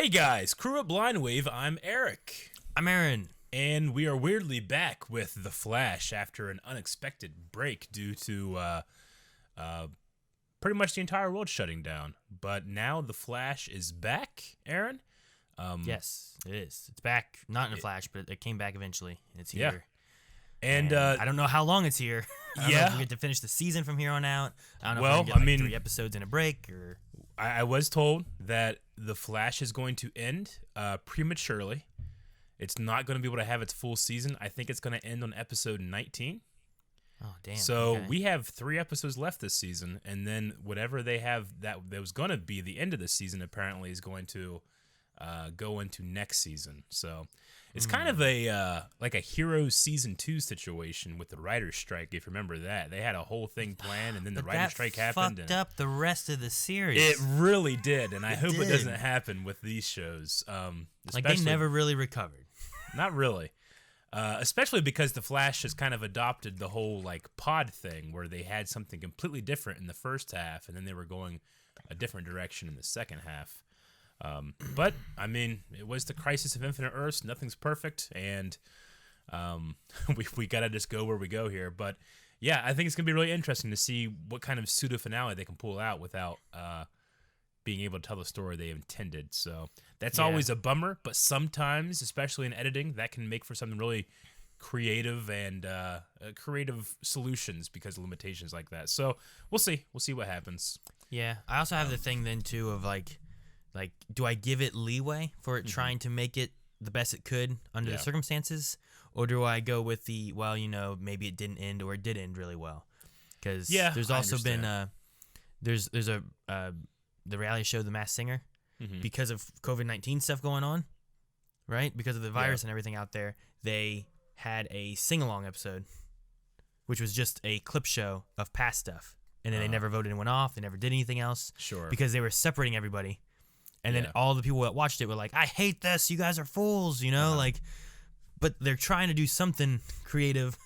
Hey guys, crew at Blind Wave, I'm Eric. I'm Aaron. And we are weirdly back with The Flash after an unexpected break due to pretty much the entire world shutting down. But now The Flash is back, Aaron. Yes, it is. It's back, not in a flash, but it came back eventually. It's Yeah. here. And I don't know how long it's here. I don't know if we get to finish the season from here on out. I don't know if we're going to get 3 episodes in a break. Or I was told that The Flash is going to end prematurely. It's not going to be able to have its full season. I think it's going to end on episode 19. Oh, damn. So we have 3 episodes left this season, and then whatever they have that was going to be the end of the season apparently is going to go into next season. So it's kind of a like a Heroes Season 2 situation with the writer's strike, if you remember that. They had a whole thing planned, and then the writer's strike happened. Fucked up the rest of the series. It really did, and I hope it doesn't happen with these shows. Like, they never really recovered. Not really. Especially because The Flash has kind of adopted the whole like pod thing where they had something completely different in the first half and then they were going a different direction in the second half. But, I mean, it was the Crisis of Infinite Earths. Nothing's perfect, and we got to just go where we go here. But, yeah, I think it's going to be really interesting to see what kind of pseudo-finale they can pull out without being able to tell the story they intended. So that's always a bummer, but sometimes, especially in editing, that can make for something really creative and creative solutions because of limitations like that. So we'll see. We'll see what happens. Yeah, I also have the thing then, too, of like, do I give it leeway for it trying to make it the best it could under the circumstances? Or do I go with the, well, you know, maybe it didn't end or it did end really well? Because there's also been, there's the reality show The Masked Singer, because of COVID-19 stuff going on, right? Because of the virus and everything out there, they had a sing-along episode, which was just a clip show of past stuff. And then they never voted anyone off. They never did anything else. Sure. Because they were separating everybody. And then all the people that watched it were like, I hate this. You guys are fools, you know? Like, but they're trying to do something creative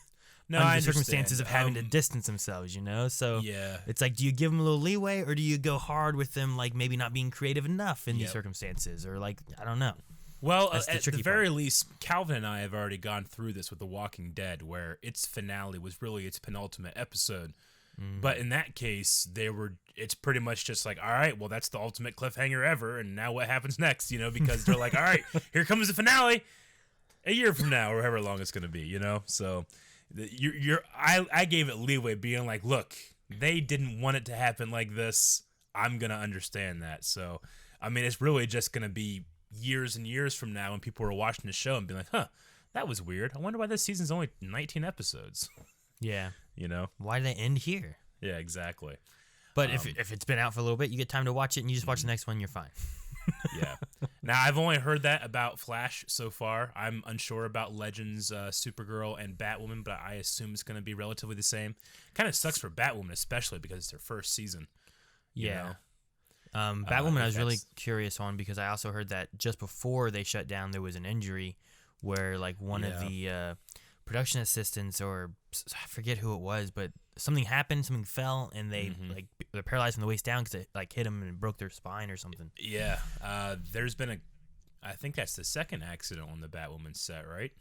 under the circumstances of having to distance themselves, you know? So it's like, do you give them a little leeway or do you go hard with them, like maybe not being creative enough in these circumstances? Or like, I don't know. Well, at the very least, Calvin and I have already gone through this with The Walking Dead, where its finale was really its penultimate episode. But in that case, it's pretty much just like, all right, well, that's the ultimate cliffhanger ever, and now what happens next, you know, because they're like, all right, here comes the finale a year from now, or however long it's going to be, you know? So I gave it leeway being like, look, they didn't want it to happen like this. I'm going to understand that. So, I mean, it's really just going to be years and years from now when people are watching the show and being like, huh, that was weird. I wonder why this season's only 19 episodes. Yeah. You know? Why did they end here? Yeah, exactly. But if it's been out for a little bit, you get time to watch it and you just watch the next one, you're fine. Yeah. Now, I've only heard that about Flash so far. I'm unsure about Legends, Supergirl, and Batwoman, but I assume it's going to be relatively the same. Kind of sucks for Batwoman, especially because it's their first season. Yeah. Batwoman I was really curious on because I also heard that just before they shut down, there was an injury where like one of the production assistants, or I forget who it was, but something happened, something fell, and they like they're paralyzed from the waist down because it like hit them and broke their spine or something. Yeah, there's been I think that's the second accident on the Batwoman set, right?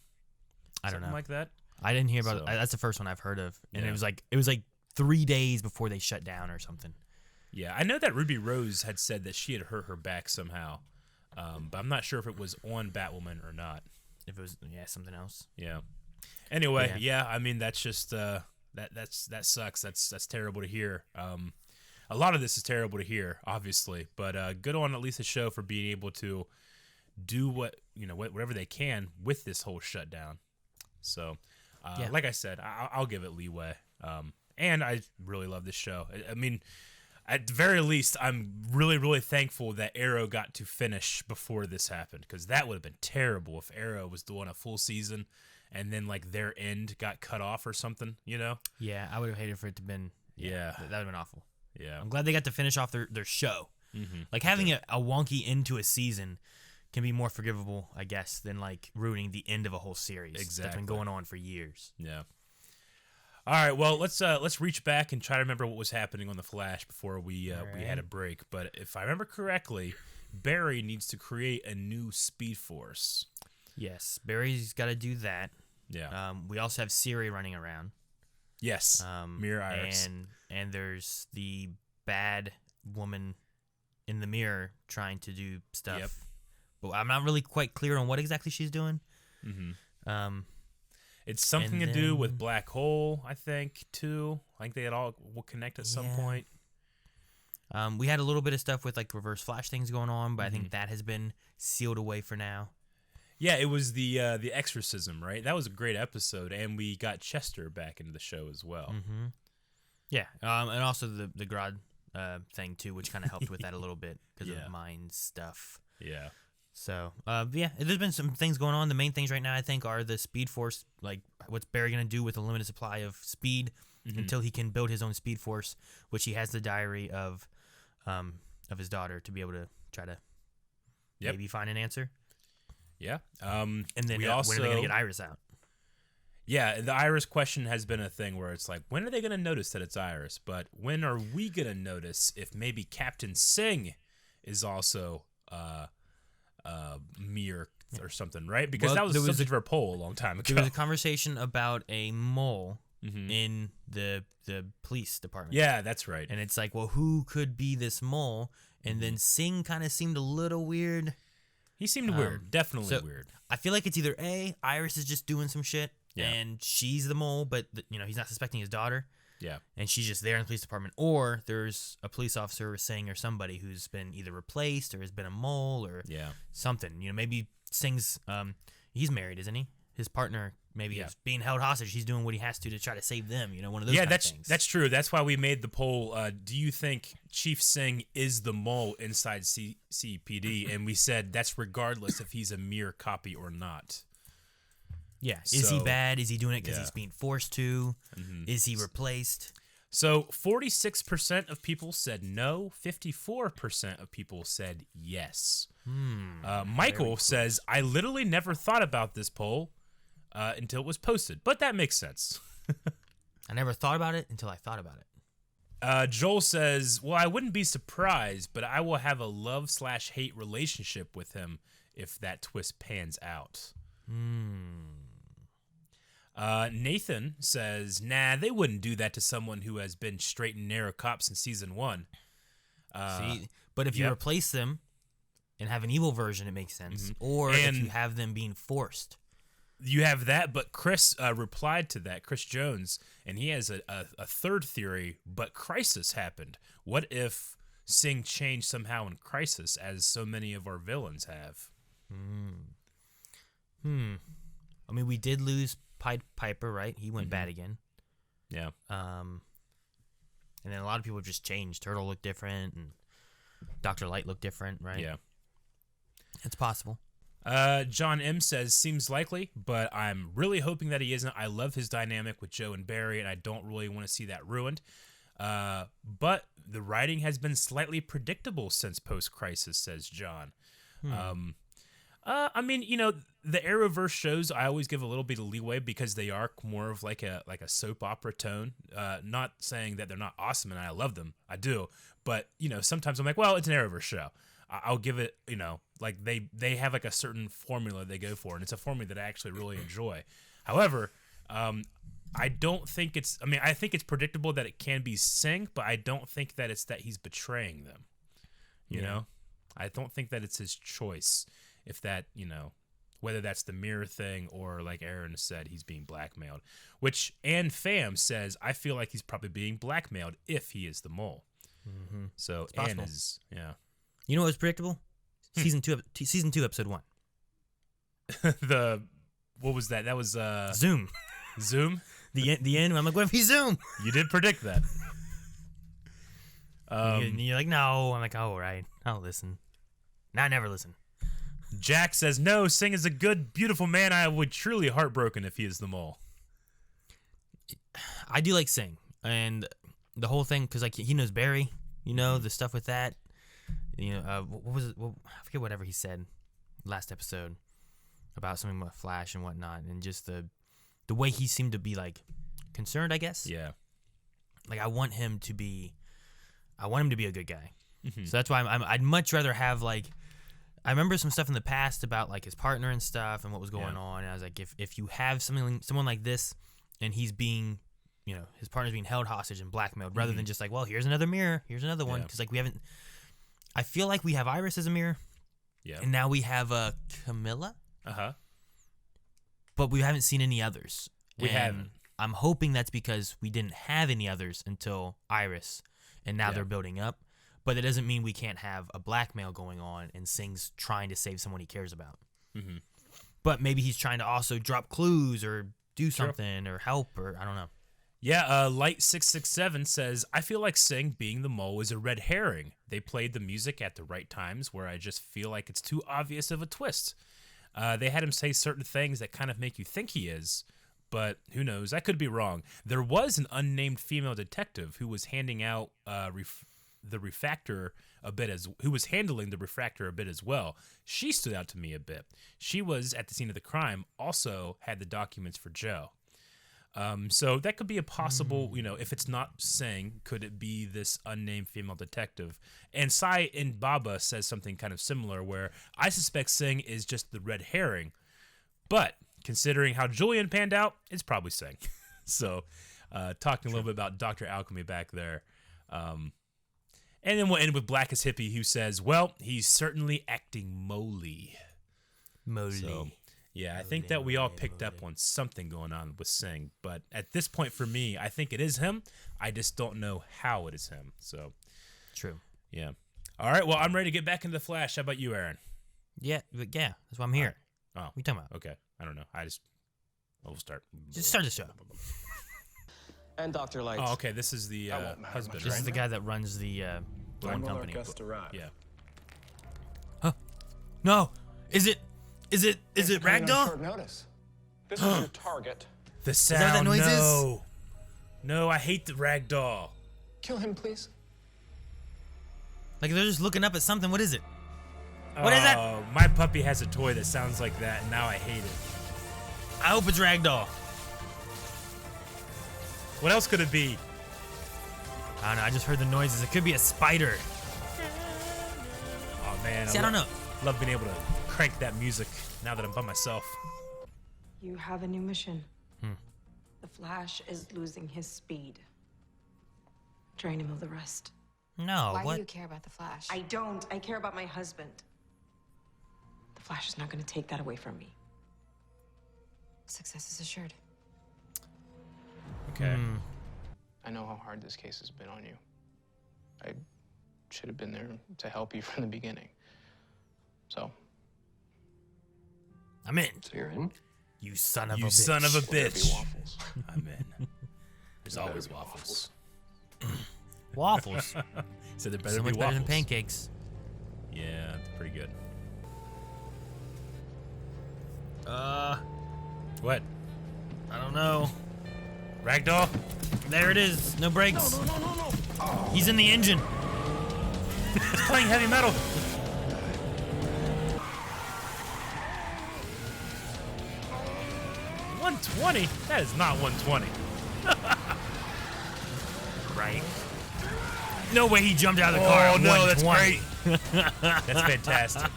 I don't know, something like that. I didn't hear about it. That's the first one I've heard of, and it was like 3 days before they shut down or something. Yeah, I know that Ruby Rose had said that she had hurt her back somehow, but I'm not sure if it was on Batwoman or not. If it was something else. Yeah. Anyway, I mean that's just that sucks. That's terrible to hear. A lot of this is terrible to hear, obviously, but good on at least the show for being able to do whatever they can with this whole shutdown. So, like I said, I'll give it leeway. And I really love this show. I mean, at the very least, I'm really, really thankful that Arrow got to finish before this happened, because that would have been terrible if Arrow was doing a full season and then like their end got cut off or something, you know? Yeah, I would have hated for it to have been. Yeah, that would have been awful. Yeah, I'm glad they got to finish off their show. Like having a wonky end to a season can be more forgivable, I guess, than like ruining the end of a whole series. Exactly. That's been going on for years. Yeah. All right, well, let's reach back and try to remember what was happening on The Flash before we had a break. But if I remember correctly, Barry needs to create a new Speed Force. Yes, Barry's got to do that. Yeah. We also have Siri running around. Yes. Mirror Iris. And there's the bad woman in the mirror trying to do stuff. Yep. But I'm not really quite clear on what exactly she's doing. Mm-hmm. It's something to do with Black Hole, I think, too. I think they all will connect at some point. We had a little bit of stuff with like Reverse Flash things going on, but I think that has been sealed away for now. Yeah, it was the exorcism, right? That was a great episode, and we got Chester back into the show as well. Mm-hmm. Yeah, and also the Grodd thing too, which kind of helped with that a little bit because of mind stuff. Yeah. So, there's been some things going on. The main things right now, I think, are the Speed Force, like what's Barry going to do with a limited supply of speed until he can build his own Speed Force, which he has the diary of his daughter to be able to try to maybe find an answer. Yeah. And then when are they going to get Iris out? Yeah, the Iris question has been a thing where it's like, when are they going to notice that it's Iris? But when are we going to notice if maybe Captain Singh is also Mir or something, right? Because that was the subject of our poll a long time ago. There was a conversation about a mole in the police department. Yeah, that's right. And it's like, well, who could be this mole? And then Singh kind of seemed a little weird. He seemed weird. Definitely weird. I feel like it's either A, Iris is just doing some shit, and she's the mole, but he's not suspecting his daughter. Yeah. And she's just there in the police department. Or there's a police officer Singh or somebody who's been either replaced or has been a mole or something. Maybe Singh's, he's married, isn't he? His partner maybe is being held hostage. He's doing what he has to try to save them. One of those kind of things. That's true. That's why we made the poll. Do you think Chief Singh is the mole inside CPD? And we said that's regardless if he's a mere copy or not. Yeah. Is he bad? Is he doing it because he's being forced to? Is he replaced? So 46% of people said no. 54% of people said yes. Michael says, I literally never thought about this poll until it was posted. But that makes sense. I never thought about it until I thought about it. Joel says, well, I wouldn't be surprised, but I will have a love/hate relationship with him if that twist pans out. Nathan says, nah, they wouldn't do that to someone who has been straight and narrow cop since season 1. But if you replace them and have an evil version, it makes sense. Or if you have them being forced. You have that, but Chris replied to that, Chris Jones, and he has a third theory, but Crisis happened. What if Singh changed somehow in Crisis, as so many of our villains have? I mean, we did lose Pied Piper, right? He went bad again. Yeah. And then a lot of people just changed. Turtle looked different, and Dr. Light looked different, right? Yeah. It's possible. John M. says, seems likely, but I'm really hoping that he isn't. I love his dynamic with Joe and Barry, and I don't really want to see that ruined. But the writing has been slightly predictable since post-Crisis, says John. I mean, the Arrowverse shows I always give a little bit of leeway because they are more of like a soap opera tone. Not saying that they're not awesome and I love them. I do. But, sometimes I'm like, well, it's an Arrowverse show. I'll give it, like they have like a certain formula they go for, and it's a formula that I actually really enjoy. However, I don't think I think it's predictable that it can be Singh, but I don't think that it's that he's betraying them. You know? I don't think that it's his choice. If that, whether that's the mirror thing or like Aaron said, he's being blackmailed. Which Ann Pham says, I feel like he's probably being blackmailed if he is the mole. So Ann is, You know what was predictable? Season 2, episode 1. What was that? That was Zoom. Zoom? The end. I'm like, what if he's Zoom? You did predict that. You're like, no. I'm like, oh, right. I'll listen. No, I never listen. Jack says, no, Singh is a good, beautiful man. I would truly heartbroken if he is the mole. I do like Singh. And the whole thing, because like he knows Barry, the stuff with that. What was it? Well, I forget whatever he said last episode about something about Flash and whatnot. And just the way he seemed to be like concerned, I guess. Yeah. Like I want him to be a good guy. So that's why I'd much rather have like I remember some stuff in the past about like his partner and stuff and what was going on. And I was like, if you have someone like this, and he's being, his partner's being held hostage and blackmailed, rather than just like, well, here's another mirror, here's another one, because like we haven't. I feel like we have Iris as a mirror, and now we have Camilla. But we haven't seen any others. We haven't. I'm hoping that's because we didn't have any others until Iris, and now they're building up. But it doesn't mean we can't have a blackmail going on and Singh's trying to save someone he cares about. But maybe he's trying to also drop clues or do something or help, or I don't know. Yeah, Light667 says, I feel like Singh being the mole is a red herring. They played the music at the right times where I just feel like it's too obvious of a twist. They had him say certain things that kind of make you think he is, but who knows? I could be wrong. There was an unnamed female detective who was handing out the refractor a bit who was handling the refractor a bit as well. She stood out to me a bit. She was at the scene of the crime, also had the documents for Joe. So that could be a possible, if it's not Singh, could it be this unnamed female detective? And Sai in Baba says something kind of similar where I suspect Singh is just the red herring, but considering how Julian panned out, it's probably Singh. So talking a little bit about Dr. Alchemy back there. And then we'll end with Blackest Hippie, who says, well, he's certainly acting moly. So, yeah, I think that we all picked up on something going on with Singh. But at this point, for me, I think it is him. I just don't know how it is him. So, true. Yeah. All right, well, I'm ready to get back into the Flash. How about you, Aaron? Yeah, that's why I'm here. Oh. What are you talking about? Okay. I don't know. We'll start. Just start the show. And Dr. Light. Oh, okay. This is the husband, This is the guy that runs the one company. Yeah. Huh? No. Is it Ragdoll? Short notice. This is your target. The sound. Is that what that noise is? No, I hate the Ragdoll. Kill him, please. Like they're just looking up at something. What is it? What is that? My puppy has a toy that sounds like that, and now I hate it. I hope it's Ragdoll. What else could it be? I don't know. I just heard the noises. It could be a spider. Oh man. See, I don't know. Love being able to crank that music now that I'm by myself. You have a new mission. The Flash is losing his speed. Drain him of the rest. No, Why what? do you care about the Flash? I don't. I care about my husband. The Flash is not going to take that away from me. Success is assured. Okay. I know how hard this case has been on you. I should have been there to help you from the beginning. So. I'm in. So you're in? You son of a You bitch. son of a Will there be bitch. waffles? I'm in. There's always waffles. Waffles. So there better So be much waffles. better than pancakes. Yeah, that's pretty good. What? I don't know. Ragdoll? There it is. No brakes. No. He's in the engine. He's playing heavy metal. $120? That is not 120. Right. No way he jumped out of the car at no, that's 120. great. That's fantastic.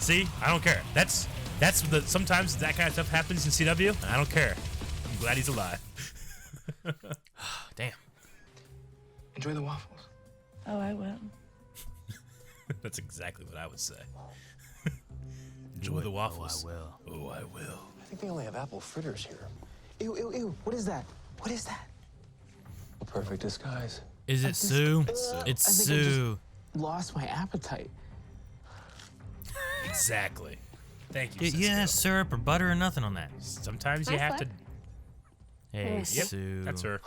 See, I don't care. That's sometimes that kind of stuff happens in CW, and I don't care. I'm glad he's alive. Damn. Enjoy the waffles. Oh, I will. That's exactly what I would say. Enjoy the waffles. Oh, I will. Oh, I will. I think they only have apple fritters here. Ew, ew, ew. What is that? What is that? A perfect disguise. Is it Sue? It's I think I Sue. Lost my appetite. Exactly. Thank you, You didn't have syrup or butter or nothing on that. Sometimes you have to... Hey, Yep, Sue. that's her.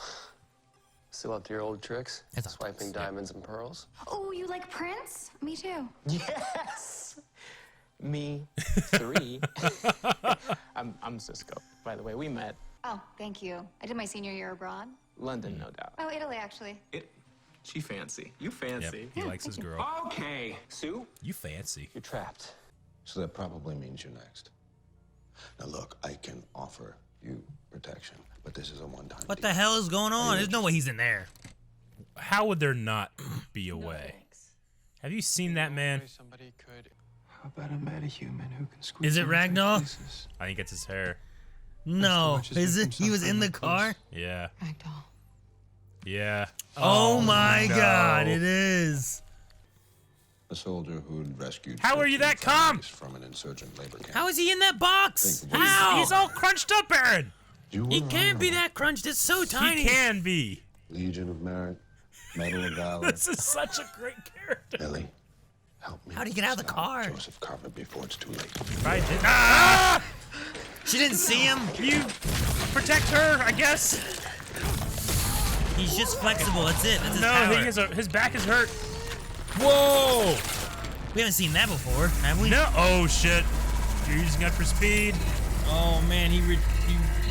Still up to your old tricks? That's not Swiping Prince. diamonds and pearls? Oh, you like Prince? Me too. Yes! Me, three. I'm Cisco, by the way. We met. Oh, thank you. I did my senior year abroad. London, no doubt. Oh, Italy, actually. She fancy. You Yep, fancy. he likes his girl. Okay, Sue. You fancy. You're trapped. So that probably means you're next. Now look, I can offer you protection, but this is a one-time What deal. the hell is going on? There's no way he's in there. How would there not be a way? Thanks. Have you seen that man? Somebody could. How about a metahuman who can squeeze Is it into tight Ragnar? places? I think it's his hair. No, watch his is it? victim He was suffer in the up car. close. Yeah. Ragdoll. Yeah. Oh, my no. God, it is. A soldier who'd rescued. How are you 14 that calm? families from an insurgent labor camp. How is he in that box? Think of what How? He's all crunched up, Aaron. You He were can't be honorable. that crunched. It's so tiny. He can be. Legion of Merit, Medal of Valor. This is such a great character. Ellie, help me. How'd he get out of the stop car? Joseph Carver before it's too late. If I did. Ah! She didn't see him. You protect her, I guess. He's just flexible. That's it. That's his No, power. his back is hurt. Whoa! We haven't seen that before, have we? No. Oh shit! You're using up for speed. Oh man, he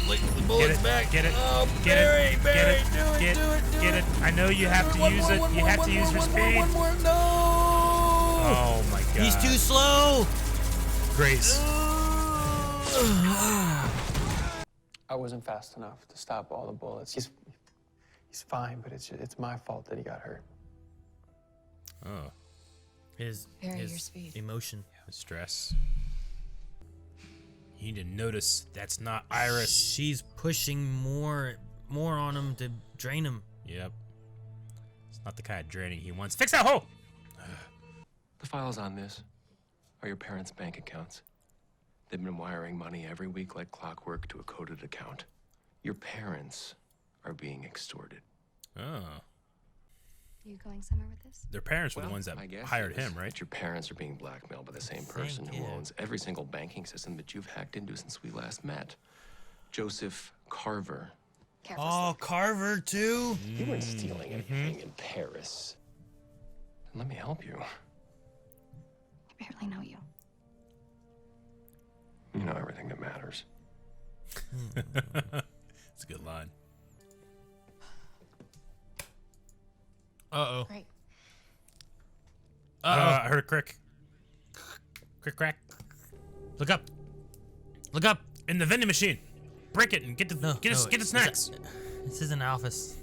licked the Get bullets it. back. Get it. Oh, Get Barry, it. Barry, Get it. do it, Get, do it, do get it. it. I know you have to use it. You have to use your speed. One more. No. Oh my god. He's too slow. Grace. I wasn't fast enough to stop all the bullets. He's fine, but it's my fault that he got hurt. Oh, His Barry, your speed. emotion. stress. You need to notice that's not Iris. She's pushing more on him to drain him. Yep. It's not the kind of draining he wants. Fix that hole! The files on this are your parents' bank accounts. They've been wiring money every week like clockwork to a coded account. Your parents are being extorted. Oh. You going somewhere with this? Their parents were the ones that I guess hired it is, him, right? but your parents are being blackmailed by the same person who yeah. owns every single banking system that you've hacked into since we last met. Joseph Carver. Careful. Oh, Carver too. You weren't stealing anything in Paris. And let me help you. I barely know you. You know everything that matters. It's a good line. Uh-oh. Great. I heard a crick. Crick crack. Look up. Look up. In the vending machine. Break it and get the get the snacks. This is an office.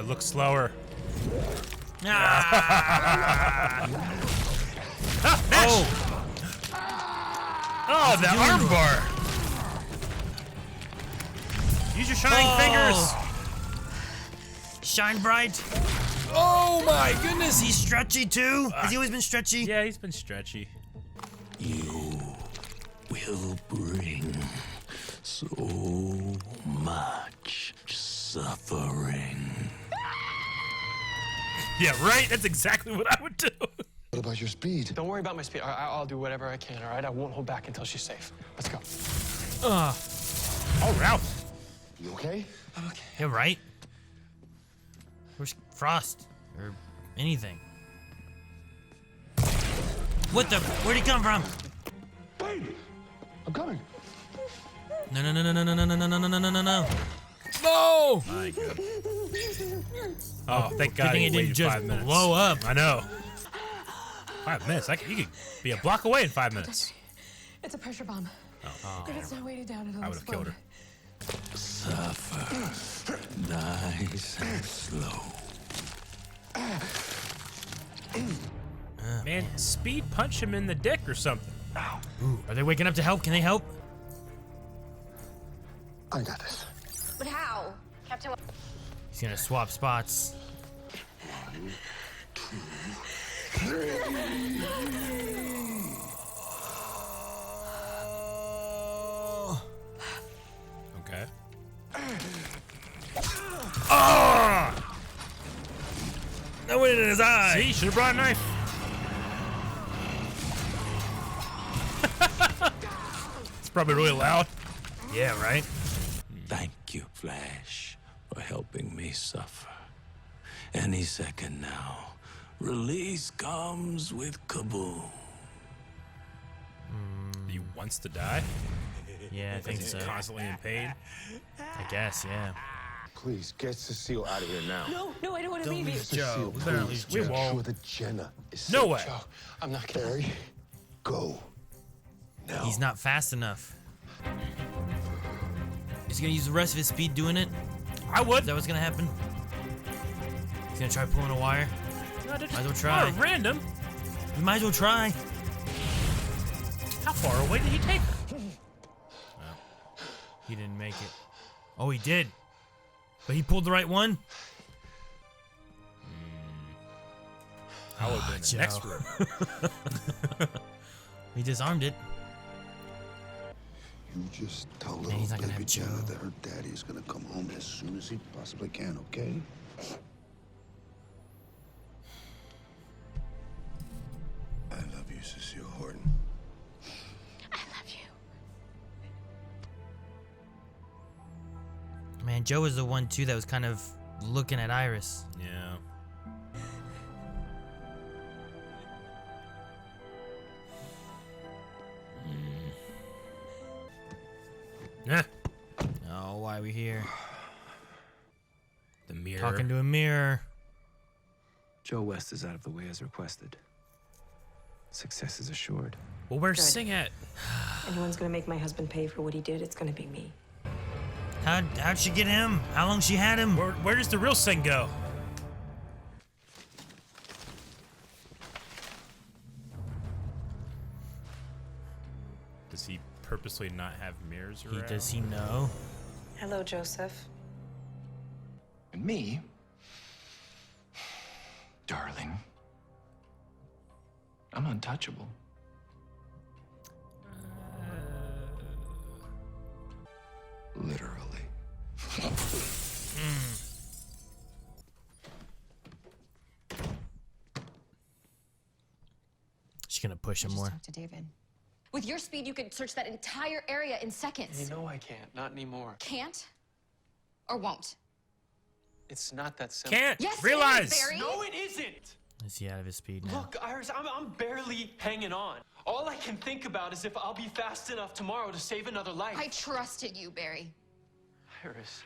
Look slower. Oh, the arm bar. Use your shining fingers. Shine bright. Oh my goodness, he's stretchy too. Has he always been stretchy? Yeah, he's been stretchy. You will bring so much suffering. Yeah, right? That's exactly what I would do. What about your speed? Don't worry about my speed. I'll do whatever I can, all right? I won't hold back until she's safe. Let's go. Oh, Ralph. You okay? Yeah, right. Where's Frost or anything? What the? Where'd he come from? Hey, I'm coming. No. No. My God. Oh, thank God Good thing he it didn't waited just 5 minutes. blow up. I know. 5 minutes? You could be a block away in 5 minutes. It's a pressure bomb. If it's not weighted down, it'll I would have killed her. Suffer nice and slow. Man, speed punch him in the dick or something. Ooh, are they waking up to help? Can they help? I got this. But how? Captain, He's gonna swap spots. Okay. Oh! That went in his eye. See, should have brought a knife. It's probably really loud. Yeah, right. Thank you, Flash, for helping me suffer. Any second now, release comes with kaboom. He wants to die. Yeah, I think He's so. constantly in pain. I guess, yeah. Please get Cecile out of here now. No, I don't want to leave you. Cecile, We better not please. lose Joe. Make sure that Jenna is No safe. way. Joe, I'm not gonna. Barry, go. Now. He's not fast enough. Is he gonna use the rest of his speed doing it? I would. Is that what's gonna happen? He's gonna try pulling a wire. No, they're Might as well just try. random. You might as well try. How far away did he take her? He didn't make it. Oh, he did. But he pulled the right one. I would have been the next room. He disarmed it. You just tell Man, little he's not gonna baby have Joe. Jenna that her daddy is gonna come home as soon as he possibly can, okay? I love you, Cecile Horton. I love you. Man, Joe was the one, too, that was kind of looking at Iris. Yeah. Yeah. Oh, why are we here? The mirror. Talking to a mirror. Joe West is out of the way as requested. Success is assured. Well, where's Good. Sing at? Anyone's gonna make my husband pay for what he did, it's gonna be me. How'd she get him? How long she had him? Where does the real Sing go? Does he purposely not have mirrors around? Does he know? Hello, Joseph. And me, darling, I'm untouchable. Literally. She's gonna push him Just more. talk to David. With your speed, you could search that entire area in seconds. You know I can't. Not anymore. Can't or won't. It's not that simple. Can't Yes, realize. it is, Barry. No, it isn't. Is he out of his speed now? Look, Iris, I'm barely hanging on. All I can think about is if I'll be fast enough tomorrow to save another life. I trusted you, Barry. Iris,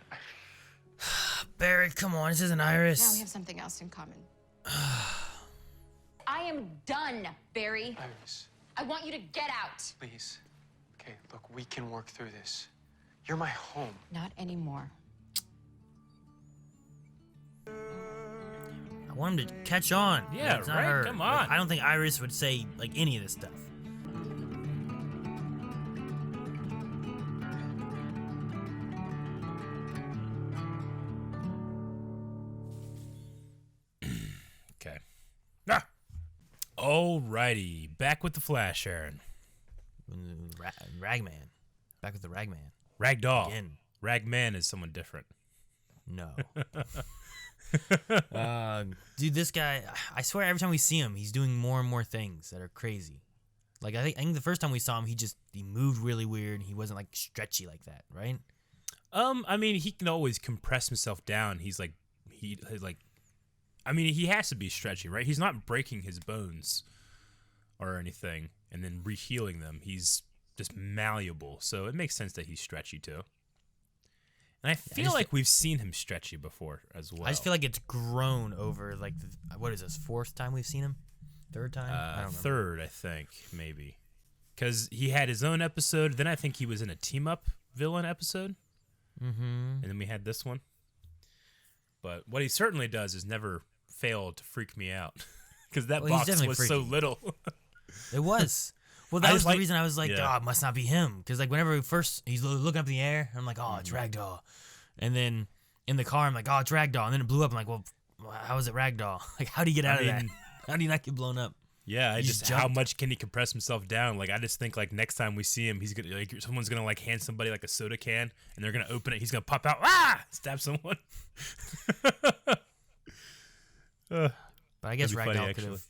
Barry, come on, this isn't Now Iris. we have something else in common. I am done, Barry. Iris, I want you to get out. please. Okay, look, we can work through this. You're my home. Not anymore. I want him to catch on. Yeah, It's not right, her. come Like, on. I don't think Iris would say like any of this stuff. Okay. Ah. Alrighty, back with the Flash, Aaron. Ragman. Back with the Ragman. Ragdoll. Again. Ragman is someone different. No. Dude, this guy, I swear every time we see him, he's doing more and more things that are crazy. Like, I think the first time we saw him, he moved really weird. He wasn't, like, stretchy like that, right? I mean, he can always compress himself down. He has to be stretchy, right? He's not breaking his bones or anything and then re-healing them. He's just malleable, so it makes sense that he's stretchy too. And I feel like we've seen him stretchy before as well. I just feel like it's grown over, like, what is this, fourth time we've seen him? Third time? I don't remember. Third, I think, maybe. Because he had his own episode, then I think he was in a team-up villain episode. Mm-hmm. And then we had this one. But what he certainly does is never fail to freak me out. Because that Well, he's box definitely was so freaky. little. It was. Well, I that just was the like- reason I was like, yeah. oh, it must not be him. Because, like, whenever he's looking up in the air, I'm like, oh, it's Ragdoll. And then in the car, I'm like, oh, it's Ragdoll. And then it blew up. I'm like, well, how is it Ragdoll? Like, how do you get out of that? How do you not get blown up? Yeah, He just just how jumped. much can he compress himself down? Like I just think like next time we see him, he's gonna like someone's gonna like hand somebody like a soda can and they're gonna open it. He's gonna pop out, stab someone. But I guess That'd be funny, Ragdoll could actually. have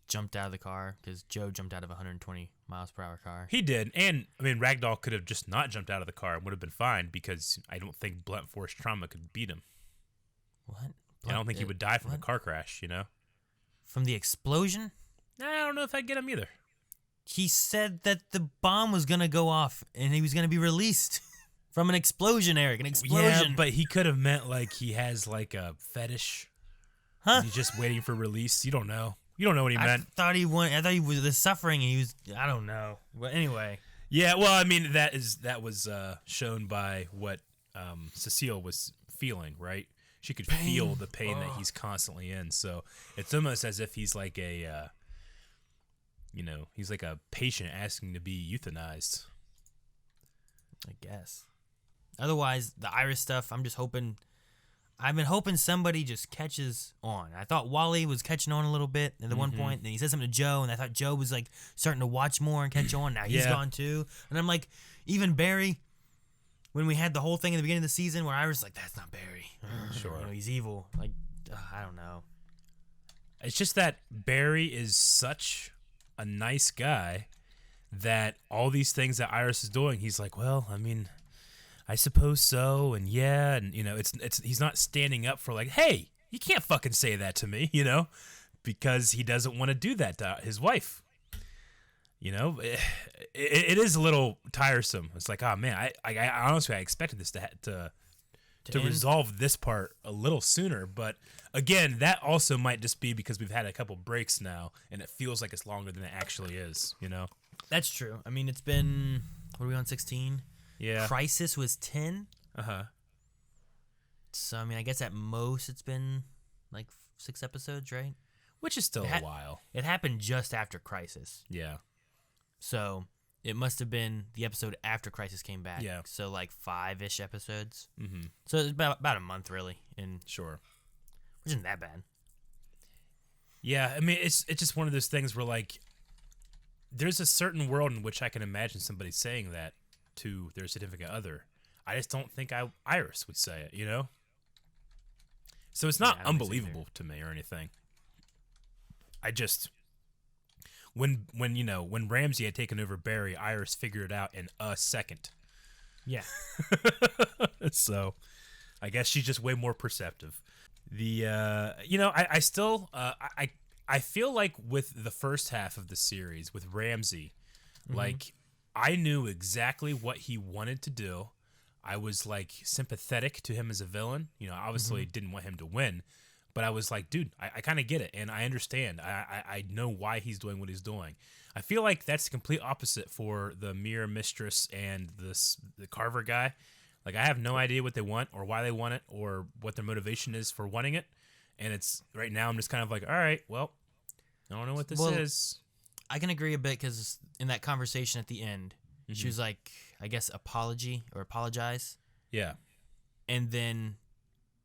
jumped out of the car because Joe jumped out of a 120 miles per hour car. He did, and I mean Ragdoll could have just not jumped out of the car and would have been fine because I don't think blunt force trauma could beat him. What? I don't think he would die from a what? car crash. You know? From the explosion? I don't know if I'd get him either. He said that the bomb was going to go off and he was going to be released from an explosion, Eric. An explosion. Yeah, but he could have meant like he has like a fetish. Huh? He's just waiting for release. You don't know. You don't know what he meant. I thought he was the suffering and he was, I don't know. But anyway. Yeah, well, I mean that was shown by what Cecile was feeling, right? She could feel the pain that he's constantly in. So it's almost as if he's like you know, he's like a patient asking to be euthanized. I guess. Otherwise, the Iris stuff, I'm just hoping. I've been hoping somebody just catches on. I thought Wally was catching on a little bit at the one point. Then he said something to Joe, and I thought Joe was like starting to watch more and catch on. Now he's gone too. And I'm like, even Barry, when we had the whole thing at the beginning of the season where Iris was like, that's not Barry. Sure. You know, he's evil. Like, I don't know. It's just that Barry is such a nice guy that all these things that Iris is doing, he's like, well, I mean, I suppose so, and yeah, and you know, it's he's not standing up for like, hey, you can't fucking say that to me, you know, because he doesn't want to do that to his wife. You know, it is a little tiresome. It's like, oh man, I honestly I expected this to resolve this part a little sooner, but again, that also might just be because we've had a couple breaks now, and it feels like it's longer than it actually is. You know, that's true. I mean, it's been, what are we on, 16? Yeah. Crisis was 10. Uh-huh. So I mean, I guess at most it's been like 6 episodes, right? Which is still a while. It happened just after Crisis. Yeah. So it must have been the episode after Crisis came back. Yeah. So like 5-ish episodes. Mm-hmm. So it's about a month really, and sure, which isn't that bad. Yeah, I mean it's just one of those things where like there's a certain world in which I can imagine somebody saying that to their significant other. I just don't think Iris would say it, you know? So it's not unbelievable to me or anything. I just when Ramsey had taken over Barry, Iris figured it out in a second. Yeah. So I guess she's just way more perceptive. I still I feel like with the first half of the series with Ramsey, like I knew exactly what he wanted to do. I was like sympathetic to him as a villain. You know, obviously didn't want him to win, but I was like, dude, I kind of get it, and I understand. I know why he's doing what he's doing. I feel like that's the complete opposite for the Mirror Mistress and the Carver guy. Like, I have no idea what they want or why they want it or what their motivation is for wanting it. And it's right now I'm just kind of like, all right, well, I don't know what this is. I can agree a bit because in that conversation at the end, she was like, I guess, apologize. Yeah. And then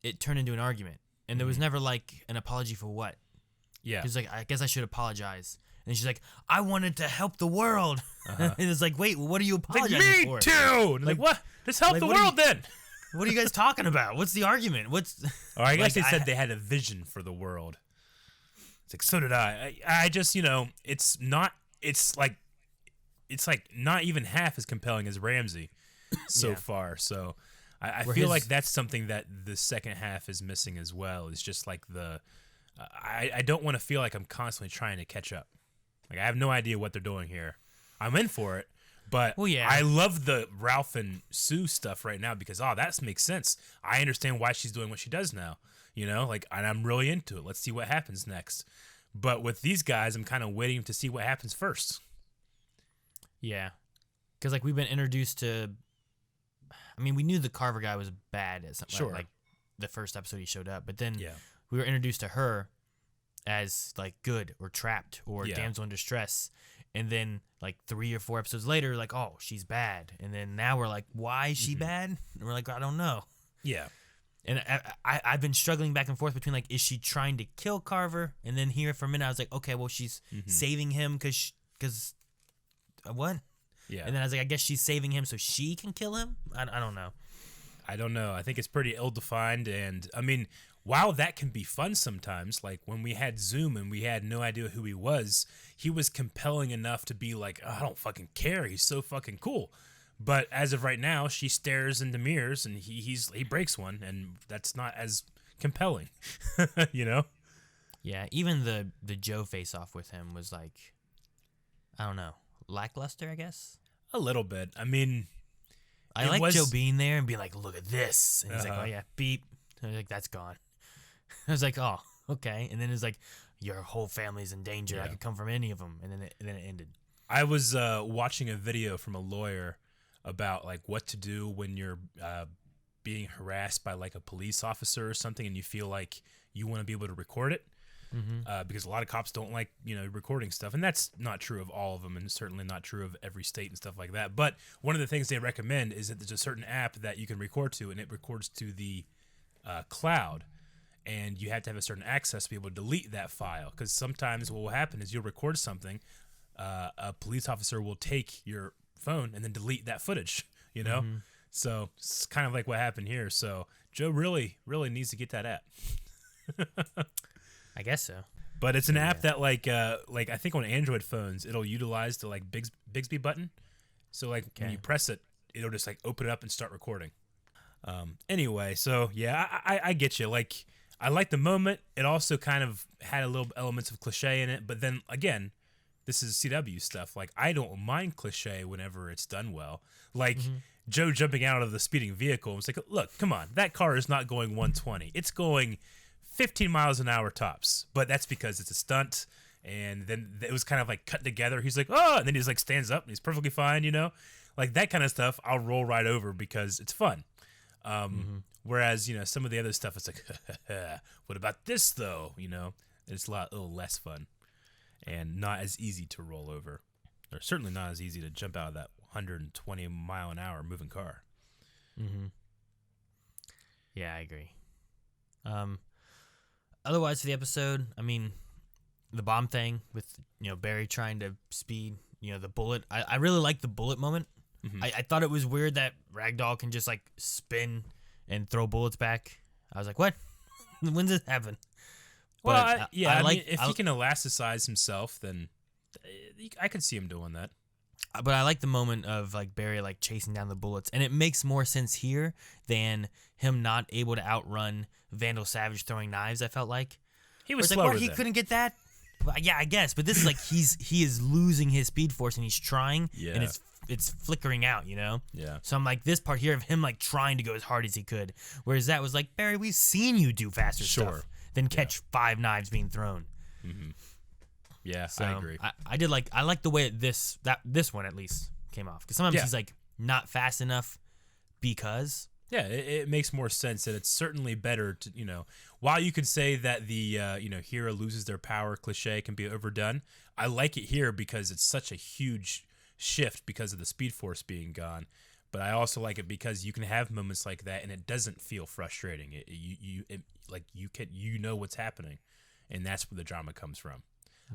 it turned into an argument. And there was never like an apology for what. Yeah. She's like, I guess I should apologize. And she's like, I wanted to help the world. And it's like, wait, what are you apologizing for? Me too. Like, what? Just help the world then. What are you guys talking about? What's the argument? Or I guess they said they had a vision for the world. It's like, so did I. I just, it's like not even half as compelling as Ramsey so far. So I feel like that's something that the second half is missing as well. It's just like I don't want to feel like I'm constantly trying to catch up. Like, I have no idea what they're doing here. I'm in for it, but I love the Ralph and Sue stuff right now because, that makes sense. I understand why she's doing what she does now, and I'm really into it. Let's see what happens next. But with these guys, I'm kind of waiting to see what happens first. Yeah. Because, we've been introduced to, we knew the Carver guy was bad at something. Sure. Like the first episode he showed up, but then we were introduced to her as good or trapped or damsel in distress, and then 3 or 4 episodes later, she's bad, and then now we're like, why is she bad? And we're like, I don't know. Yeah. And I've been struggling back and forth between is she trying to kill Carver, and then here for a minute I was like, okay, well she's saving him because what? Yeah. And then I was like, I guess she's saving him so she can kill him. I don't know. I don't know. I think it's pretty ill-defined, and while that can be fun sometimes, like when we had Zoom and we had no idea who he was compelling enough to be like, I don't fucking care. He's so fucking cool. But as of right now, she stares into mirrors and he breaks one, and that's not as compelling, Yeah, even the Joe face-off with him was I don't know, lackluster, I guess. A little bit. I like Joe being there and being like, look at this. And he's like, oh yeah, beep. And I was like, that's gone. I was like, oh, okay. And then it's like, your whole family's in danger. I could come from any of them. And then it ended. I was watching a video from a lawyer about what to do when you're being harassed by a police officer or something, and you feel like you want to be able to record it. because a lot of cops don't like recording stuff, and that's not true of all of them, and certainly not true of every state and stuff like that. But one of the things they recommend is that there's a certain app that you can record to, and it records to the cloud, and you have to have a certain access to be able to delete that file, because sometimes what will happen is you'll record something, a police officer will take your phone and then delete that footage, So it's kind of like what happened here. So Joe really needs to get that app. I guess so. But it's an app that like I think on Android phones it'll utilize the like Bixby button. So like when you press it, it'll just like open it up and start recording. Anyway, so yeah, I get you. Like I like the moment. It also kind of had a little elements of cliche in it, but then again, this is CW stuff. Like I don't mind cliche whenever it's done well. Like Joe jumping out of the speeding vehicle. It's like, look, come on, that car is not going 120. It's going 15 miles an hour tops. But that's because it's a stunt. And then it was kind of like cut together. He's like, oh, and then he's like stands up and he's perfectly fine, Like that kind of stuff, I'll roll right over because it's fun. Whereas, some of the other stuff, it's like, what about this though? It's a little less fun and not as easy to roll over, or certainly not as easy to jump out of that 120 mile an hour moving car. Yeah, I agree. Otherwise, for the episode, I mean, the bomb thing with Barry trying to speed, the bullet. I really like the bullet moment. I thought it was weird that Ragdoll can just like spin and throw bullets back. I was like, what? When's this happen? Well, I mean, if he can elasticize himself, then I could see him doing that. But I like the moment of like Barry like chasing down the bullets, and it makes more sense here than him not able to outrun Vandal Savage throwing knives. I felt like he was slower. Like, he couldn't get that. Well, yeah, I guess. But this is like he is losing his speed force, and he's trying, and it's flickering out. Yeah. So I'm like this part here of him like trying to go as hard as he could, whereas that was like Barry, we've seen you do faster stuff than catch 5 knives being thrown. Yeah, so I agree. I like the way this one at least came off, because sometimes he's like not fast enough because it makes more sense, and it's certainly better to while you could say that the hero loses their power cliche can be overdone. I like it here because it's such a huge shift because of the speed force being gone. But I also like it because you can have moments like that and it doesn't feel frustrating. You know what's happening, and that's where the drama comes from.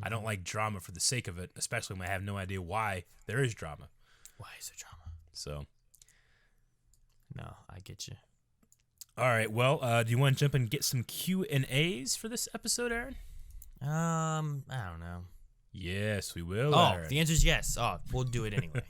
I don't like drama for the sake of it, especially when I have no idea why there is drama. Why is there drama? So, no, I get you. All right. Well, do you want to jump and get some Q&As for this episode, Aaron? I don't know. Yes, we will. Oh, Aaron. the answer is yes. Oh, we'll do it anyway.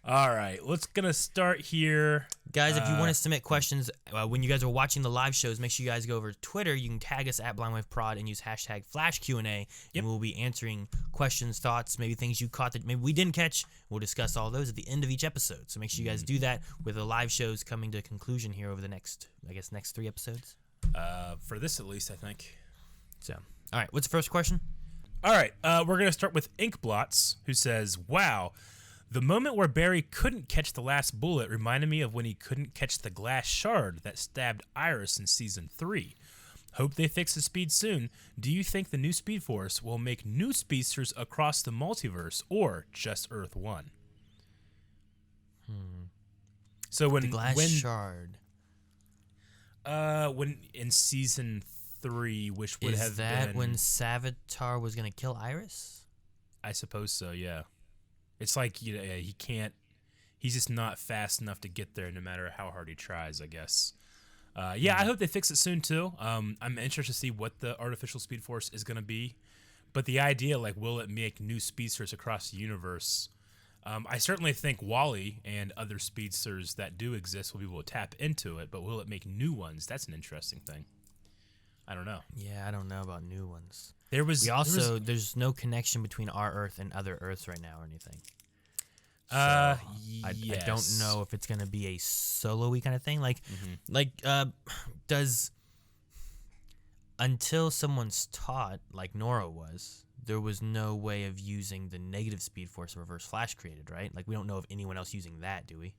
All right, let's gonna start here, guys. If you want to submit questions when you guys are watching the live shows, make sure you guys go over to Twitter. You can tag us at BlindWaveProd and use hashtag #FlashQ&A, and we'll be answering questions, thoughts, maybe things you caught that maybe we didn't catch. We'll discuss all those at the end of each episode. So make sure you guys do that with the live shows coming to a conclusion here over the next 3 episodes. For this at least, I think. So, all right, what's the first question? All right, we're gonna start with Inkblots, who says, "Wow. The moment where Barry couldn't catch the last bullet reminded me of when he couldn't catch the glass shard that stabbed Iris in Season 3. Hope they fix the speed soon. Do you think the new Speed Force will make new speedsters across the multiverse or just Earth 1? So when the glass shard. When in Season 3, which would have been... Is that when Savitar was going to kill Iris? I suppose so, yeah. It's like he can't. He's just not fast enough to get there, no matter how hard he tries, I guess. I hope they fix it soon too. I'm interested to see what the artificial speed force is going to be, but the idea, like, will it make new speedsters across the universe? I certainly think Wally and other speedsters that do exist will be able to tap into it, but will it make new ones? That's an interesting thing. I don't know. Yeah, I don't know about new ones. There's no connection between our Earth and other Earths right now or anything. So yes. I don't know if it's gonna be a solo-y kind of thing. Does until someone's taught, like Nora was, there was no way of using the negative speed force Reverse Flash created, right? Like, we don't know of anyone else using that, do we?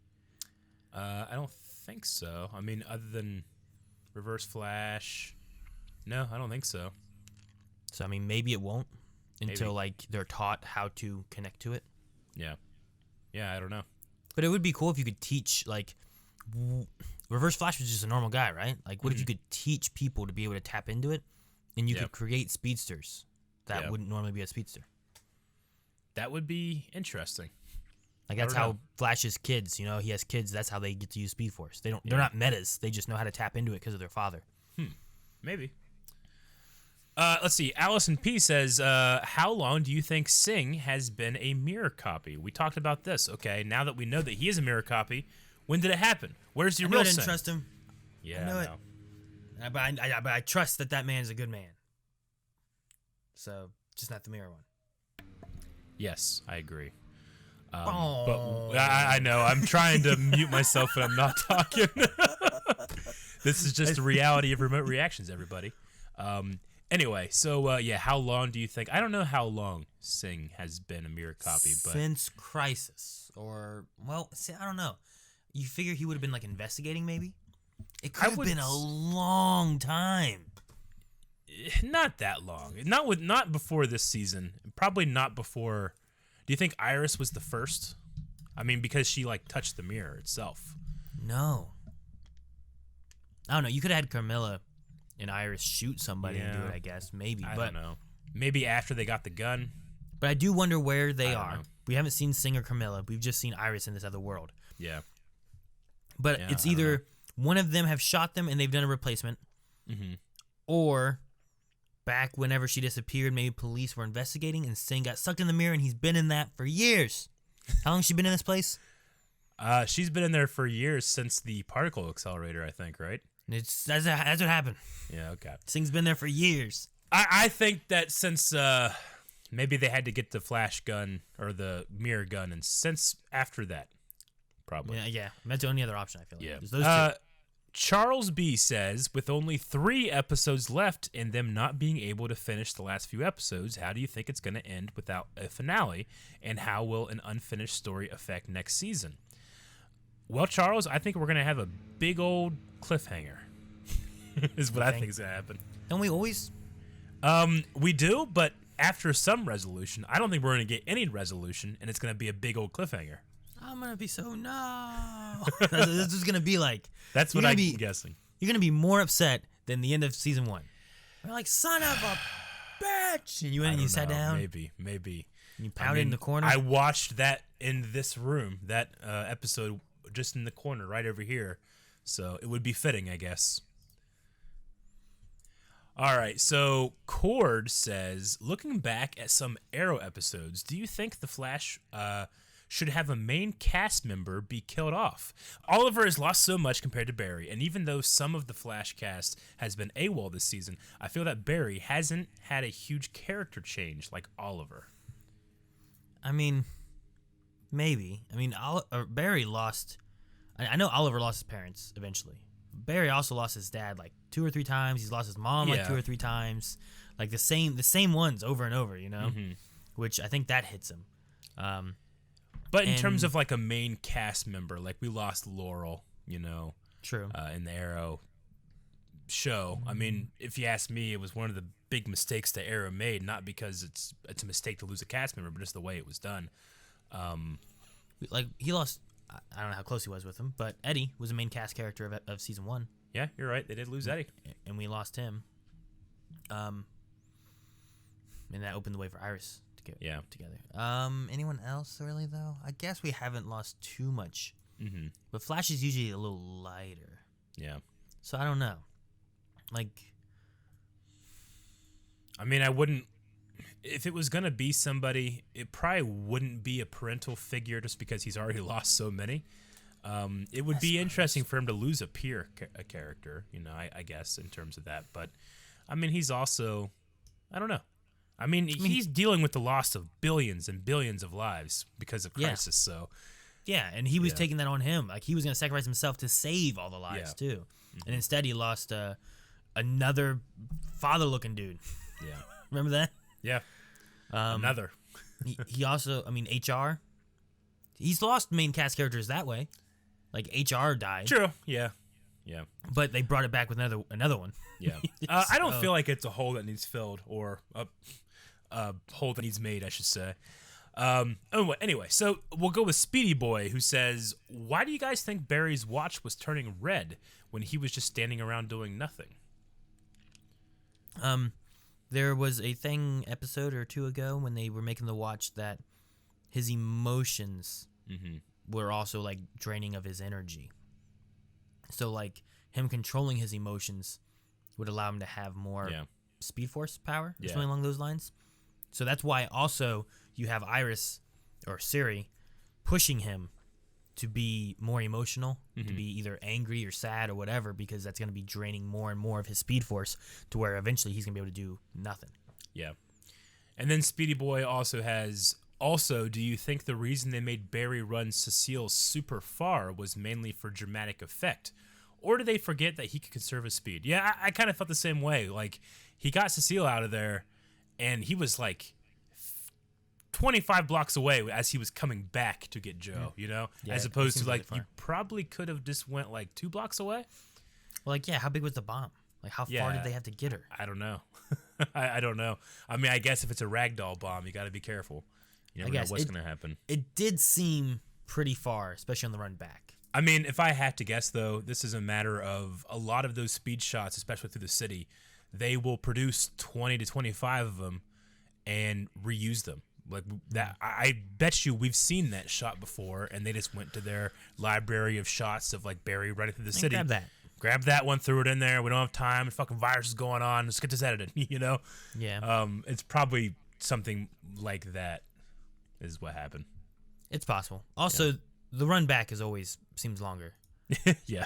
I don't think so. I mean, other than Reverse Flash, no, I don't think so. So I mean, maybe it won't until Maybe. like they're taught how to connect to it. Yeah. Yeah, I don't know. But it would be cool if you could teach like Reverse Flash was just a normal guy, right? Like, what if you could teach people to be able to tap into it, and you Yep. could create speedsters that Yep. wouldn't normally be a speedster? That would be interesting. Like that's don't how know. Flash's kids, you know, he has kids. That's how they get to use Speed Force. They're not metas. They just know how to tap into it because of their father. Maybe. Let's see. Allison P says, how long do you think Singh has been a mirror copy? We talked about this. Okay, now that we know that he is a mirror copy, when did it happen? Where's the I real know I didn't Singh? trust him. Yeah, I know it. But I trust that man is a good man. So just not the mirror one. Yes, I agree. Oh. But I know. I'm trying to mute myself when I'm not talking. This is just the reality of remote reactions, everybody. Anyway, so yeah, how long do you think? I don't know how long Singh has been a mirror copy, but Since Crisis, or well, see, I don't know. You figure he would have been like investigating, maybe? It could have would been a long time. not that long. Not before this season. Probably not before. Do you think Iris was the first? I mean, because she like touched the mirror itself. No. I don't know. You could have had Carmilla and Iris shoot somebody and do Yeah. it, I guess. Maybe. I but don't know. Maybe after they got the gun. But I do wonder where they I don't are. know. We haven't seen Singh or Carmilla. We've just seen Iris in this other world. Yeah. But Yeah, it's I don't either one of them have shot them and they've done a replacement, or back whenever she disappeared, maybe police were investigating and Singh got sucked in the mirror and he's been in that for years. How long has she been in this place? She's been in there for years since the particle accelerator, I think, right? That's what happened. Yeah, okay. Singh's been there for years. I think that since maybe they had to get the flash gun or the mirror gun, and since after that, probably. Yeah. That's the only other option, I feel like. Yeah. There's those two. Charles B says, with only 3 episodes left and them not being able to finish the last few episodes, how do you think it's going to end without a finale? And how will an unfinished story affect next season? Well, Charles, I think we're going to have a big old cliffhanger, is what I think is going to happen. Don't we always? We do, but after some resolution. I don't think we're going to get any resolution, and it's going to be a big old cliffhanger. I'm going to be so no. This is going to be like. That's you're what gonna I'm be- guessing. You're going to be more upset than the end of season 1. You're like, son of a bitch. And you went and you sat down. Maybe. You pouted in the corner. I watched that in this room, that episode just in the corner right over here. So it would be fitting, I guess. All right, so Cord says, looking back at some Arrow episodes, do you think The Flash should have a main cast member be killed off? Oliver has lost so much compared to Barry, and even though some of the Flash cast has been AWOL this season, I feel that Barry hasn't had a huge character change like Oliver. I mean, maybe. I mean, Barry lost. I know Oliver lost his parents eventually. Barry also lost his dad like 2 or 3 times. He's lost his mom like 2 or 3 times. Like the same ones over and over, you know? Which I think that hits him. But in terms of like a main cast member, like we lost Laurel, you know, True. In the Arrow show. I mean, if you ask me, it was one of the big mistakes that Arrow made, not because it's a mistake to lose a cast member, but just the way it was done. Like he lost. I don't know how close he was with him, but Eddie was a main cast character of season 1. Yeah, you're right. They did lose Eddie. And we lost him. And that opened the way for Iris to get together. Anyone else really though? I guess we haven't lost too much. But Flash is usually a little lighter. Yeah. So I don't know. Like, I mean, I wouldn't. If it was gonna be somebody, it probably wouldn't be a parental figure, just because he's already lost so many. It would be interesting for him to lose a peer character, you know. I guess in terms of that, but I mean, he's also, I don't know. I mean, he's dealing with the loss of billions and billions of lives because of Crisis. So yeah, and he was taking that on him. Like he was gonna sacrifice himself to save all the lives too, and instead he lost another father-looking dude. Yeah. Remember that? Yeah. Another. he also, I mean, HR. He's lost main cast characters that way. Like HR died. True. Yeah. Yeah. But they brought it back with another one. Yeah. I don't feel like it's a hole that needs filled or a hole that needs made, I should say. Anyway, so we'll go with Speedy Boy, who says, why do you guys think Barry's watch was turning red when he was just standing around doing nothing? There was a episode or two ago when they were making the watch that his emotions were also like draining of his energy. So like him controlling his emotions would allow him to have more speed force power, something along those lines. So that's why also you have Iris or Siri pushing him to be more emotional, to be either angry or sad or whatever, because that's going to be draining more and more of his speed force to where eventually he's going to be able to do nothing. Yeah. And then Speedy Boy also has, do you think the reason they made Barry run Cecile super far was mainly for dramatic effect? Or did they forget that he could conserve his speed? Yeah, I kind of felt the same way. Like, he got Cecile out of there, and he was like 25 blocks away as he was coming back to get Joe, you know? Yeah, as opposed to, like, really you probably could have just went, like, 2 blocks away? Well, like, yeah, how big was the bomb? Like, how far did they have to get her? I don't know. I don't know. I mean, I guess if it's a ragdoll bomb, you got to be careful. You never know what's going to happen. It did seem pretty far, especially on the run back. I mean, if I had to guess, though, this is a matter of a lot of those speed shots, especially through the city, they will produce 20 to 25 of them and reuse them. Like that, I bet you we've seen that shot before, and they just went to their library of shots of like Barry running through the city. Grab that one, threw it in there. We don't have time. Fucking virus is going on. Let's get this edited. You know? Yeah. It's probably something like that is what happened. It's possible. Also, the run back is always seems longer. Yeah.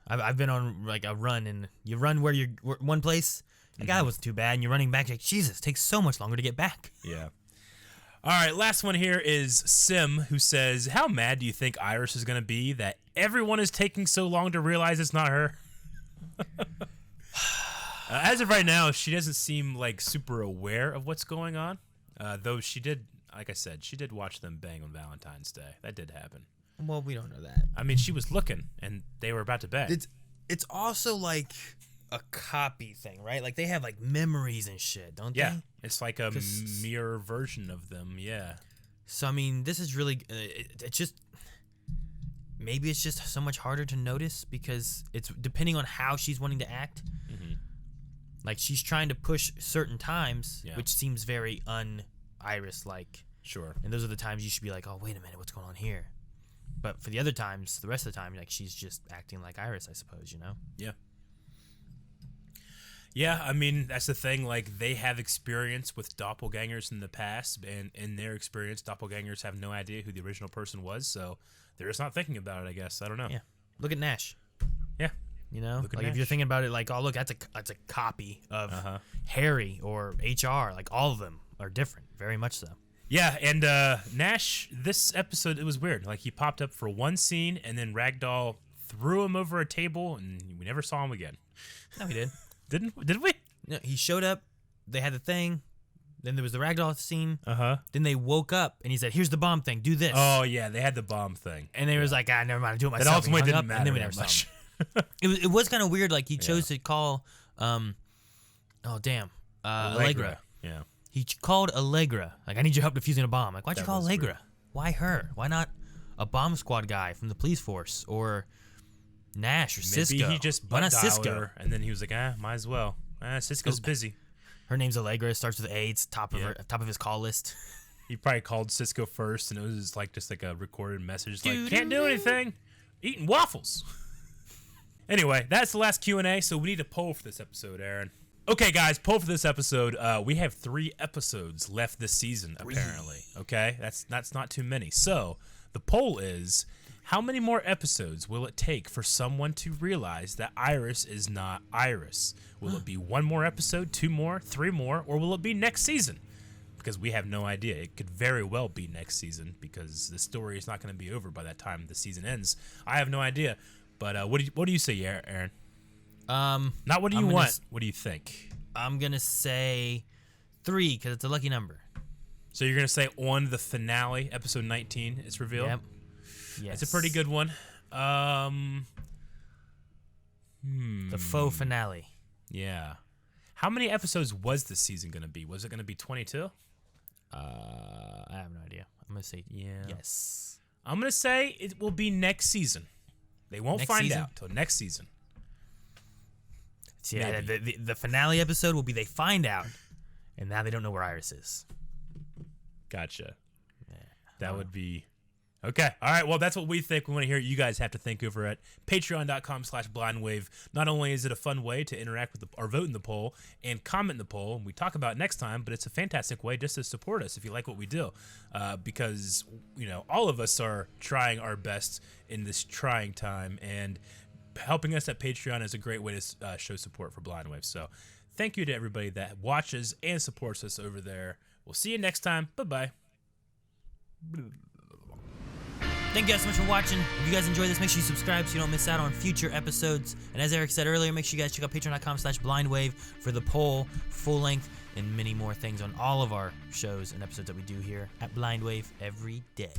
I've been on like a run, and you run where you're one place. Like, that wasn't too bad, and you're running back. Like, Jesus, it takes so much longer to get back. Yeah. All right, last one here is Sim, who says, how mad do you think Iris is going to be that everyone is taking so long to realize it's not her? As of right now, she doesn't seem like super aware of what's going on, though she did, like I said, she did watch them bang on Valentine's Day. That did happen. Well, we don't know that. I mean, she was looking, and they were about to bang. It's also like a copy thing, right? Like, they have like memories and shit, don't they? Yeah, it's like a mirror version of them. Yeah. So I mean, this is really it's just maybe it's just so much harder to notice because it's depending on how she's wanting to act. Like, she's trying to push certain times, which seems very un-Iris like. Sure. And those are the times you should be like, oh, wait a minute, what's going on here? But for the other times, the rest of the time, like, she's just acting like Iris, I suppose, you know? Yeah. Yeah, I mean, that's the thing. Like, they have experience with doppelgangers in the past, and in their experience, doppelgangers have no idea who the original person was, so they're just not thinking about it, I guess. I don't know. Yeah. Look at Nash. Yeah. You know? Look at like, Nash. if you're thinking about it, like, oh, look, that's a copy of Harry or HR. Like, all of them are different, very much so. Yeah, and Nash, this episode, it was weird. Like, he popped up for one scene, and then Ragdoll threw him over a table, and we never saw him again. No, he did. Did we? No, he showed up. They had the thing. Then there was the Ragdoll scene. Uh-huh. Then they woke up, and he said, here's the bomb thing. Do this. Oh, yeah, they had the bomb thing. And they was like, never mind. I do it myself. That ultimately didn't matter and then we that never much. saw him. It was kind of weird. Like, he chose to call, Allegra. Yeah. He called Allegra. Like, I need your help defusing a bomb. Like, why'd you call Allegra? Weird. Why her? Why not a bomb squad guy from the police force or Nash or Cisco? Maybe he just why not butt-dialed Cisco? her, and then he was like, might as well. Cisco's busy. Her name's Allegra. Starts with A. It's top of his call list. He probably called Cisco first, and it was like just like a recorded message, like, can't do anything, eating waffles. Anyway, that's the last Q&A, so we need a poll for this episode, Aaron. Okay, guys, poll for this episode. We have 3 episodes left this season, apparently. Okay, that's not too many. So the poll is, how many more episodes will it take for someone to realize that Iris is not Iris? Will it be 1 more episode, 2 more, 3 more, or will it be next season? Because we have no idea. It could very well be next season because the story is not going to be over by that time the season ends. I have no idea. But what do you say, Aaron? Not what do you want. What do you think? I'm gonna say 3 because it's a lucky number. So you're gonna say on the finale, episode 19, it's revealed. Yep. Yes. It's a pretty good one. The faux finale. Yeah. How many episodes was this season going to be? Was it going to be 22? I have no idea. I'm gonna say yes. I'm going to say it will be next season. They won't find season? out till next season. So yeah, the finale episode will be they find out, and now they don't know where Iris is. Gotcha. That would be... Okay. All right. Well, that's what we think. We want to hear what you guys have to think over at patreon.com/blindwave. Not only is it a fun way to interact with or vote in the poll and comment in the poll, and we talk about it next time, but it's a fantastic way just to support us if you like what we do. Because, all of us are trying our best in this trying time, and helping us at Patreon is a great way to show support for Blindwave. So thank you to everybody that watches and supports us over there. We'll see you next time. Bye-bye. Thank you guys so much for watching. If you guys enjoyed this, make sure you subscribe so you don't miss out on future episodes. And as Eric said earlier, make sure you guys check out patreon.com/blindwave for the poll, full length, and many more things on all of our shows and episodes that we do here at Blindwave every day.